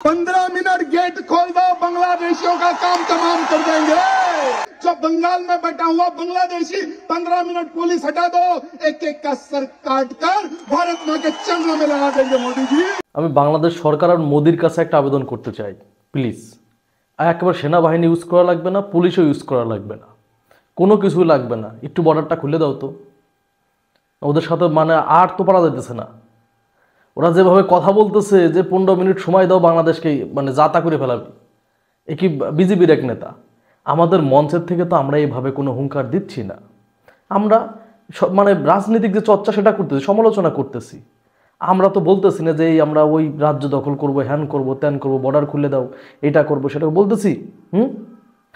15 minute gate खोल दो, बांग्लादेशियों का काम तमाम कर देंगे। जो बंगाल में बैठा हुआ बांग्लादेशी 15 मिनट पुलिस हटा दो, एक एक का सर काट कर भारत मां के चरणों में लगा देंगे मोदी जी। আমি বাংলাদেশ সরকার আর মোদির কাছে একটা আবেদন করতে চাই, প্লিজ একেবারে সেনাবাহিনী ইউজ করা লাগবে না, পুলিশও ইউজ করা লাগবে না, কোনো কিছুই লাগবে না, একটু বর্ডারটা খুলে দাও তো। ওদের সাথে মানে আর তো পারা যাইতেছে না। ওরা যেভাবে কথা বলতেছে যে 15 মিনিট সময় দাও বাংলাদেশকে মানে যাতা করে ফেলাবি, এ কি বিজেপির এক নেতা? আমাদের মঞ্চের থেকে তো আমরা এইভাবে কোনো হুঙ্কার দিচ্ছি না। আমরা মানে রাজনৈতিক যে চর্চা সেটা করতেছি, সমালোচনা করতেছি। আমরা তো বলতেছি না যে এই আমরা ওই রাজ্য দখল করব, হ্যান করব, ত্যান করব, বর্ডার খুলে দাও, এটা করব সেটা বলতেছি।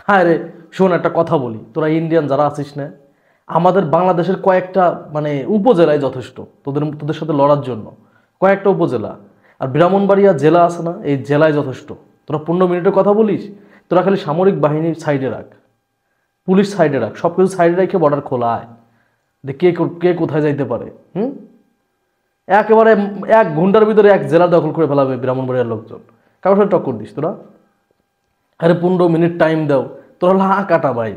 হ্যাঁ রে শোন, একটা কথা বলি, তোরা ইন্ডিয়ান যারা আছিস না, আমাদের বাংলাদেশের কয়েকটা মানে উপজেলায় যথেষ্ট তোদের সাথে লড়ার জন্য, কয়েকটা উপজেলা আর ব্রাহ্মণবাড়িয়া জেলা আছে না, এই জেলায় যথেষ্ট। তোরা 15 মিনিটের কথা বলিস, তোরা খালি সামরিক বাহিনীর সাইডে রাখ, পুলিশ সাইডে রাখ, সব কিছু সাইডে রেখে বর্ডার খোলা আয়, কে কে কোথায় যাইতে পারে। একেবারে 1 ঘন্টার ভিতরে 1 জেলা দখল করে ফেলাবে ব্রাহ্মণবাড়িয়ার লোকজন। কারোর সাথে টক্কর দিস তোরা? আরে 15 মিনিট টাইম দাও, তোরা লা কাটা ভাই।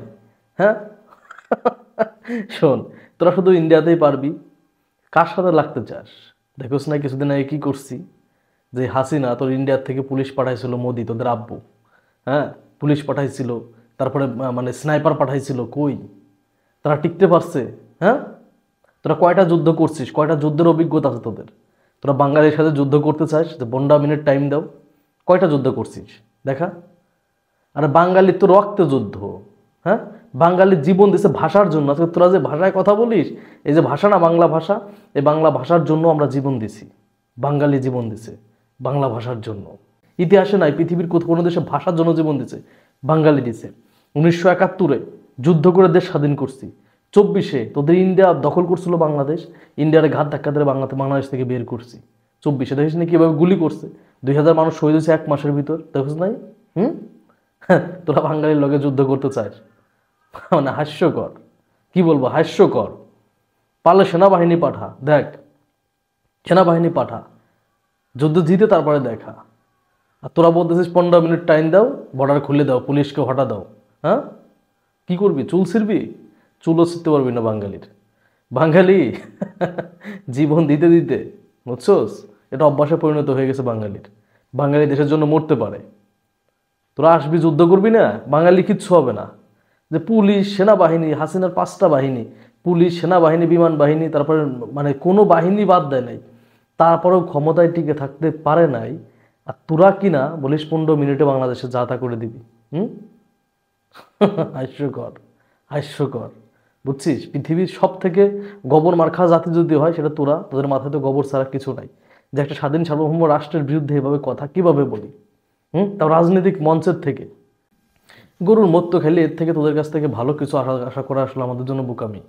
হ্যাঁ শোন, তোরা শুধু ইন্ডিয়াতেই পারবি, কার সাথে লাগতে চাস? দেখোস না কিছুদিন আগে কি করছি, যে হাসিনা তোর ইন্ডিয়ার থেকে পুলিশ পাঠাইছিল, মোদি তোদের আব্বু, হ্যাঁ পুলিশ পাঠাইছিল, তারপরে মানে স্নাইপার পাঠাইছিল, কই তারা টিকতে পারছে? হ্যাঁ তোরা কয়টা যুদ্ধ করছিস, কয়টা যুদ্ধের অভিজ্ঞতা আছে তোদের? তোরা বাঙালির সাথে যুদ্ধ করতে চাস, যে 15 মিনিট টাইম দাও, কয়টা যুদ্ধ করছিস দেখা? আরে বাঙালির তো রক্তে যুদ্ধ, হ্যাঁ বাঙালির জীবন দিছে ভাষার জন্য। আজকে তোরা যে ভাষায় কথা বলিস, এই যে ভাষা না বাংলা ভাষা, এই বাংলা ভাষার জন্য আমরা জীবন দিছি, বাঙালি জীবন দিছে বাংলা ভাষার জন্য। ইতিহাসে নাই পৃথিবীর কোনো দেশে ভাষার জন্য জীবন দিছে, বাঙালি দিছে। 1971-এ যুদ্ধ করে দেশ স্বাধীন করছি, 24-এ তোদের ইন্ডিয়া দখল করছিল বাংলাদেশ, ইন্ডিয়ার ঘাত ধাক্কা ধরে বাংলাদেশ থেকে বের করছি। 24-এ দেখিস না কীভাবে গুলি করছে, 2000 মানুষ শহীদ হয়েছে 1 মাসের ভিতর, দেখিস নাই? তোরা বাঙালির লগে যুদ্ধ করতে চাস, মানে হাস্যকর, কি বলবো, হাস্যকর। পারলে সেনাবাহিনী পাঠা, দেখ সেনাবাহিনী পাঠা, যুদ্ধ জিতে তারপরে দেখা। আর তোরা বলতেছিস 15 মিনিট টাইম দাও, বর্ডার খুলে দাও, পুলিশকে হটা দাও। হ্যাঁ কি করবি, চুল ছিঁড়বি? চুলও ছিঁড়তে পারবি না বাঙালির। বাঙালি জীবন দিতে দিতে বুঝছোস, এটা অভ্যাসে পরিণত হয়ে গেছে বাঙালির। বাঙালি দেশের জন্য মরতে পারে, তোরা আসবি যুদ্ধ করবি না, বাঙালি কিচ্ছু হবে না। যে পুলিশ সেনাবাহিনী, হাসিনার 5টা বাহিনী, পুলিশ সেনাবাহিনী বিমান বাহিনী, তারপরে মানে কোনো বাহিনী বাদ দেয় নাই, তারপরেও ক্ষমতায় টিকে থাকতে পারে নাই। আর তোরা কিনা বলিস 15 মিনিটে বাংলাদেশে যা তা করে দিবি। হাস্যকর, হাস্যকর, বুঝছিস? পৃথিবীর সব থেকে গোবর মার্খা জাতি যদি হয় সেটা তোরা, তোদের মাথায় তো গোবর ছাড়া কিছু নাই। যে একটা স্বাধীন সার্বভৌম রাষ্ট্রের বিরুদ্ধে এভাবে কথা কিভাবে বলি, তাও রাজনৈতিক মঞ্চের থেকে। গরুর মত্ত খেলে এর থেকে তোদের কাছ থেকে ভালো কিছু আশা করা আসলে আমাদের জন্য বোকামি।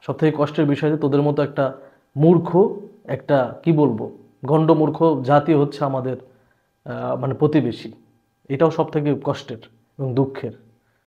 সব থেকে কষ্টের বিষয় যে তোদের মতো একটা মূর্খ, একটা কি বলবো গণ্ডমূর্খ জাতি হচ্ছে আমাদের মানে প্রতিবেশী। এটাও সব থেকে কষ্টের এবং দুঃখের।